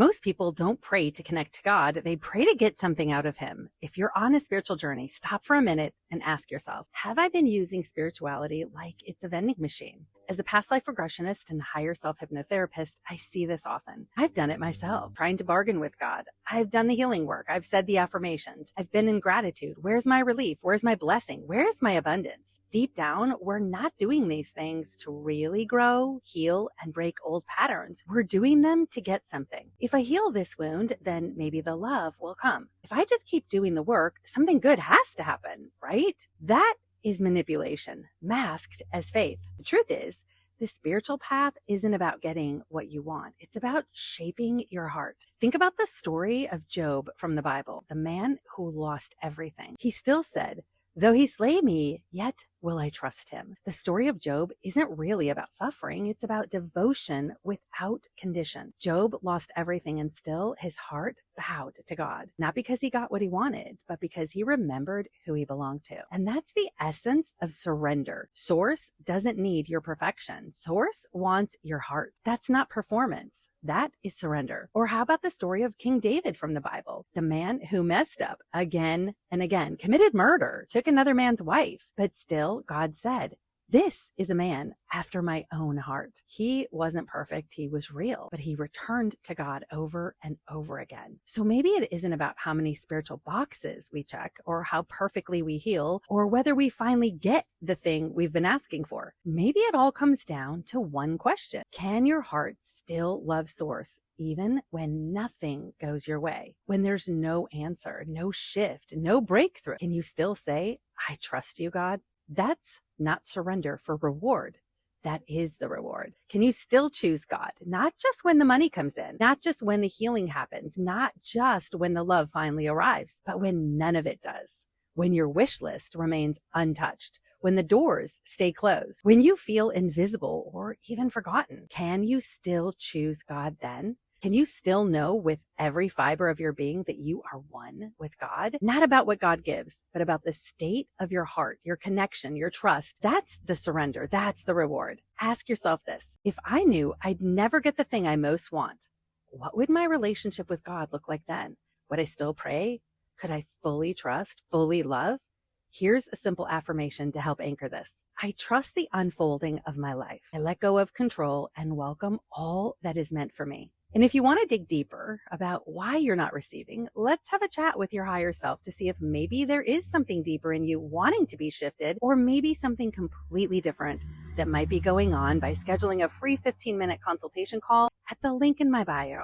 Most people don't pray to connect to God. They pray to get something out of Him. If you're on a spiritual journey, stop for a minute and ask yourself, have I been using spirituality like it's a vending machine? As a past life regressionist and higher self hypnotherapist, I see this often. I've done it myself, trying to bargain with God. I've done the healing work. I've said the affirmations. I've been in gratitude. Where's my relief? Where's my blessing? Where's my abundance? Deep down, we're not doing these things to really grow, heal, and break old patterns. We're doing them to get something. If I heal this wound, then maybe the love will come. If I just keep doing the work, something good has to happen, right? That is manipulation, masked as faith. The truth is, the spiritual path isn't about getting what you want. It's about shaping your heart. Think about the story of Job from the Bible, the man who lost everything. He still said, "Though he slay me, yet will I trust him." The story of Job isn't really about suffering. It's about devotion without condition. Job lost everything and still his heart bowed to God, not because he got what he wanted, but because he remembered who he belonged to. And that's the essence of surrender. Source doesn't need your perfection. Source wants your heart. That's not performance. That is surrender. Or how about the story of King David from the Bible? The man who messed up again and again, committed murder, took another man's wife, but still God said, "This is a man after my own heart." He wasn't perfect. He was real, but he returned to God over and over again. So maybe it isn't about how many spiritual boxes we check or how perfectly we heal or whether we finally get the thing we've been asking for. Maybe it all comes down to one question. Can your heart still love Source even when nothing goes your way? When there's no answer, no shift, no breakthrough, can you still say, "I trust you, God"? That's not surrender for reward. That is the reward. Can you still choose God? Not just when the money comes in, not just when the healing happens, not just when the love finally arrives, but when none of it does. When your wish list remains untouched, when the doors stay closed, when you feel invisible or even forgotten, can you still choose God then? Can you still know with every fiber of your being that you are one with God? Not about what God gives, but about the state of your heart, your connection, your trust. That's the surrender. That's the reward. Ask yourself this. If I knew I'd never get the thing I most want, what would my relationship with God look like then? Would I still pray? Could I fully trust, fully love? Here's a simple affirmation to help anchor this. I trust the unfolding of my life. I let go of control and welcome all that is meant for me. And if you want to dig deeper about why you're not receiving, let's have a chat with your higher self to see if maybe there is something deeper in you wanting to be shifted, or maybe something completely different that might be going on by scheduling a free 15-minute consultation call at the link in my bio.